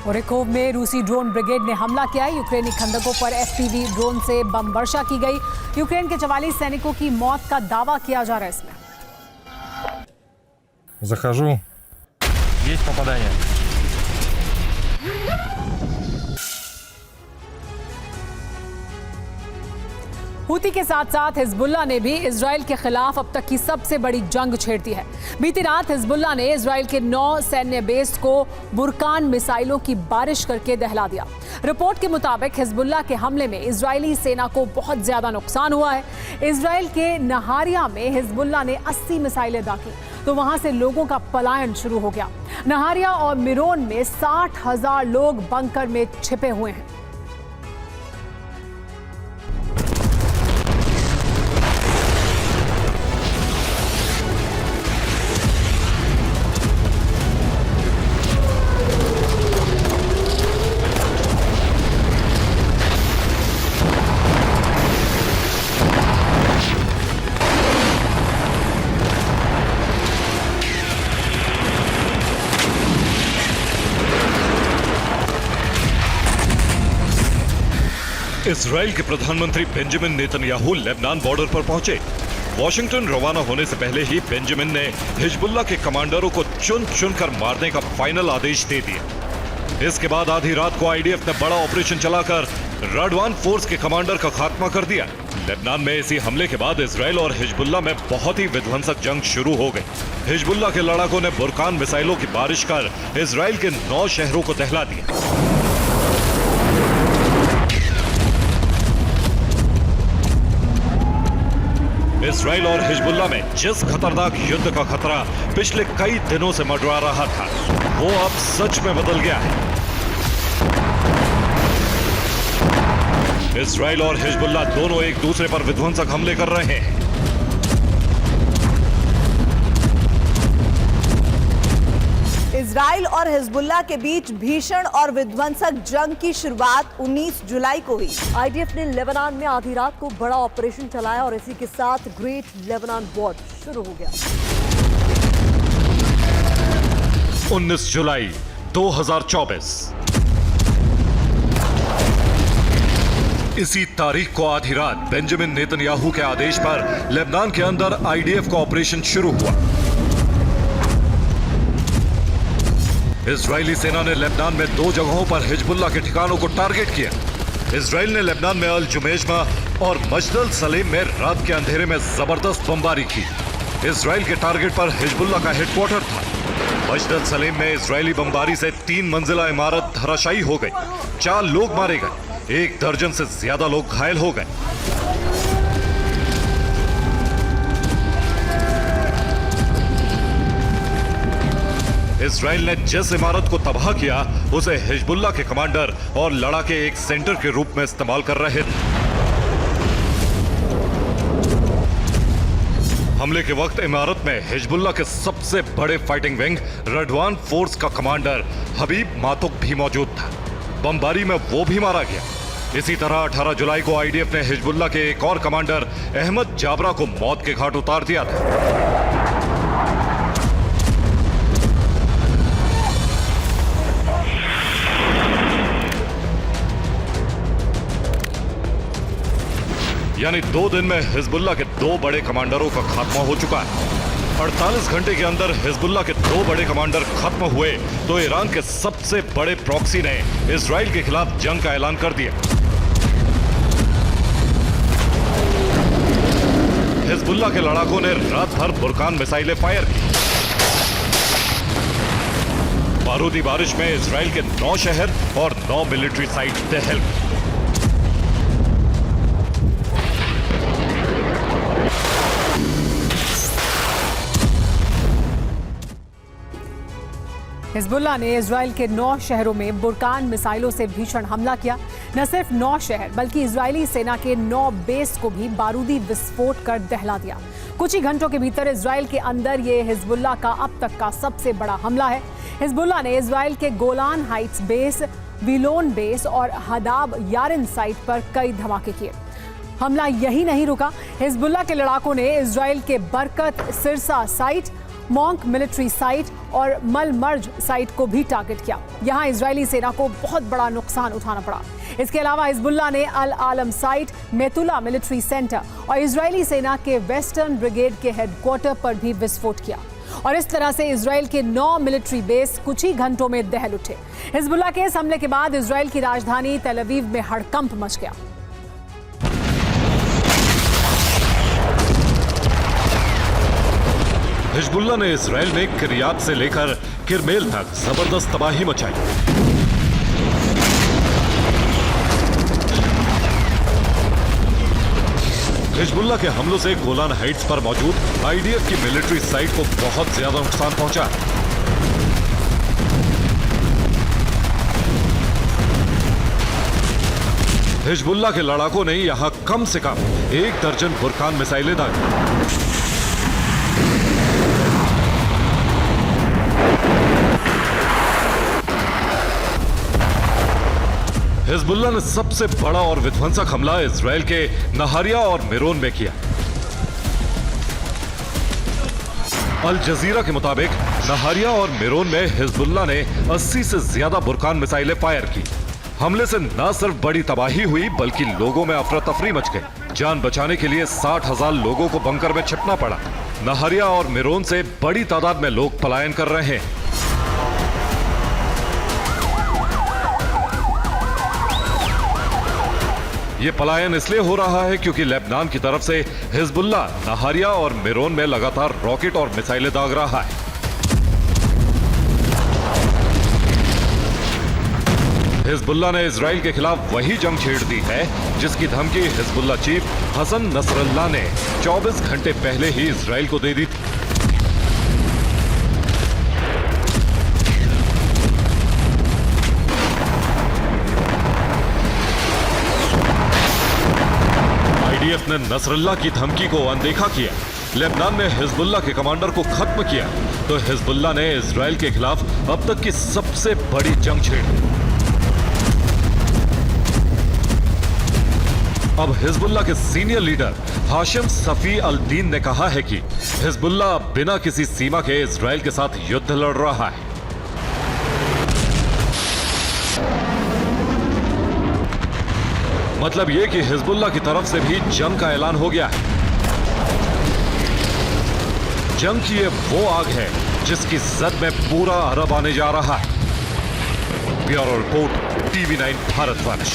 ओरेकोव में रूसी drone brigade ने हमला किया है। यूक्रेनी खंदकों पर एफपीवी ड्रोन से बम वर्षा की गई। यूक्रेन के 44 सैनिकों की मौत का दावा किया जा रहा है इसमें। Захожу. Есть попадание. हूती के साथ साथ हिजबुल्ला ने भी इजराइल के खिलाफ अब तक की सबसे बड़ी जंग छेड़ दी है। बीती रात हिजबुल्ला ने इजराइल के 9 सैन्य बेस को बुरकान मिसाइलों की बारिश करके दहला दिया। रिपोर्ट के मुताबिक हिजबुल्ला के हमले में इजरायली सेना को बहुत ज्यादा नुकसान हुआ है। इजराइल के नहारिया में हिजबुल्ला ने 80 मिसाइलें दागी तो वहां से लोगों का पलायन शुरू हो गया। नहारिया और मिरोन में 60,000 लोग बंकर में छिपे हुए हैं। इजराइल के प्रधानमंत्री बेंजामिन नेतन्याहू लेबनान बॉर्डर पर पहुंचे। वॉशिंगटन रवाना होने से पहले ही बेंजामिन ने हिजबुल्लाह के कमांडरों को चुन चुनकर मारने का फाइनल आदेश दे दिया। इसके बाद आधी रात को आईडीएफ ने बड़ा ऑपरेशन चलाकर राडवान फोर्स के कमांडर का खात्मा कर दिया। लेबनान में इसी हमले के बाद इजराइल और हिजबुल्लाह में बहुत ही विध्वंसक जंग शुरू हो गई। हिजबुल्लाह के लड़ाकों ने बुरकान मिसाइलों की बारिश कर इजराइल के 9 शहरों को दहला दिया। इजराइल और हिजबुल्लाह में जिस खतरनाक युद्ध का खतरा पिछले कई दिनों से मंडरा रहा था, वो अब सच में बदल गया है। इजराइल और हिजबुल्लाह दोनों एक दूसरे पर विध्वंसक हमले कर रहे हैं। इजराइल और हिजबुल्लाह के बीच भीषण और विध्वंसक जंग की शुरुआत 19 जुलाई को हुई। आईडीएफ ने लेबनान में आधी रात को बड़ा ऑपरेशन चलाया और इसी के साथ ग्रेट लेबनान वॉर शुरू हो गया। 19 जुलाई 2024 इसी तारीख को आधी रात बेंजामिन नेतन्याहू के आदेश पर लेबनान के अंदर आईडीएफ का ऑपरेशन शुरू हुआ। इजरायली सेना ने लेबनान में 2 जगहों पर हिजबुल्लाह के ठिकानों को टारगेट किया। इजराइल ने लेबनान में अल जुमैजमा और मजदल सलीम में रात के अंधेरे में जबरदस्त बमबारी की। इजराइल के टारगेट पर हिजबुल्लाह का हेडक्वार्टर था। मजदल सलीम में इजरायली बमबारी से 3 मंजिला इमारत धराशायी हो गई। 4 लोग मारे गए, 1 दर्जन से ज्यादा लोग घायल हो गए। इजराइल ने जिस इमारत को तबाह किया उसे हिजबुल्लाह के कमांडर और लड़ाके एक सेंटर के रूप में इस्तेमाल कर रहे थे। हमले के वक्त इमारत में हिजबुल्लाह के सबसे बड़े फाइटिंग विंग राडवान फोर्स का कमांडर हबीब मातुक भी मौजूद था। बमबारी में वो भी मारा गया। इसी तरह 18 जुलाई को आईडीएफ ने हिजबुल्लाह के एक और कमांडर अहमद जाबरा को मौत के घाट उतार दिया था। यानी 2 दिन में हिजबुल्लाह के 2 बड़े कमांडरों का खात्मा हो चुका है। 48 घंटे के अंदर हिजबुल्लाह के 2 बड़े कमांडर खत्म हुए तो ईरान के सबसे बड़े प्रॉक्सी ने इजराइल के खिलाफ जंग का ऐलान कर दिया। हिजबुल्लाह के लड़ाकों ने रात भर बुरकान मिसाइलें फायर की। बारूदी बारिश में इजराइल के 9 शहर और 9 मिलिट्री साइट दहल गए। हिजबुल्लाह ने इजराइल के 9 शहरों में बुरकान मिसाइलों से भीषण हमला किया। न सिर्फ 9 शहर बल्कि इजरायली सेना के 9 बेस को भी बारूदी विस्फोट कर दहला दिया। कुछ ही घंटों के भीतर इजराइल के अंदर ये हिजबुल्लाह का अब तक का सबसे बड़ा हमला है। हिजबुल्लाह ने इजराइल के गोलान हाइट्स बेस, विलोन बेस और हदाब यारिन साइट पर कई धमाके किए। हमला यही नहीं रुका, हिजबुल्लाह के लड़ाकों ने इजराइल के बरकत Sirsa site monk military site और मलमर्ज साइट को भी टारगेट किया। यहां इजरायली सेना को बहुत बड़ा नुकसान उठाना पड़ा। इसके अलावा हिजबुल्लाह ने अल आलम साइट, मेतुला मिलिट्री सेंटर और इजरायली सेना के वेस्टर्न ब्रिगेड के हेडक्वार्टर पर भी विस्फोट किया और इस तरह से इजराइल के 9 मिलिट्री बेस कुछ ही घंटों में दहल उठे। हिजबुल्लाह के इस हमले के बाद इजराइल की राजधानी तेल अवीव में हड़कंप मच गया। हिजबुल्लाह ने इजराइल में किरियात से लेकर किरमेल तक जबरदस्त तबाही मचाई। हिजबुल्लाह के हमलों से गोलान हाइट्स पर मौजूद आईडीएफ की मिलिट्री साइट को बहुत ज्यादा नुकसान पहुंचा। हिजबुल्लाह के लड़ाकों ने यहां कम से कम 1 दर्जन बुरकान मिसाइलें दागी। हिजबुल्लाह ने सबसे बड़ा और विध्वंसक हमला इजराइल के नहारिया और मिरोन में किया। अल जजीरा के मुताबिक नहारिया और मिरोन में हिजबुल्लाह ने 80 से ज्यादा बुरकान मिसाइलें फायर की। हमले से न सिर्फ बड़ी तबाही हुई बल्कि लोगों में अफरा तफरी मच गई। जान बचाने के लिए 60,000 लोगों को बंकर में छिपना पड़ा। नहारिया और मिरोन से बड़ी तादाद में लोग पलायन कर रहे हैं। ये पलायन इसलिए हो रहा है क्योंकि लेबनान की तरफ से हिजबुल्लाह नहारिया और मिरोन में लगातार रॉकेट और मिसाइलें दाग रहा है। हिजबुल्लाह ने इजराइल के खिलाफ वही जंग छेड़ दी है जिसकी धमकी हिजबुल्लाह चीफ हसन नसरल्लाह ने 24 घंटे पहले ही इजराइल को दे दी थी। आईडीएफ ने नसरल्लाह की धमकी को अनदेखा किया, लेबनान में हिजबुल्लाह के कमांडर को खत्म किया, तो हिजबुल्लाह ने इजराइल के खिलाफ अब तक की सबसे बड़ी जंग छेड़ी। अब हिजबुल्लाह के सीनियर लीडर हाशिम सफी अल दीन ने कहा है कि हिजबुल्लाह बिना किसी सीमा के इजराइल के साथ युद्ध लड़ रहा है। मतलब यह कि हिजबुल्लाह की तरफ से भी जंग का ऐलान हो गया है। जंग की ये वो आग है जिसकी जद में पूरा अरब आने जा रहा है। Bureau report, TV9 भारतवंश।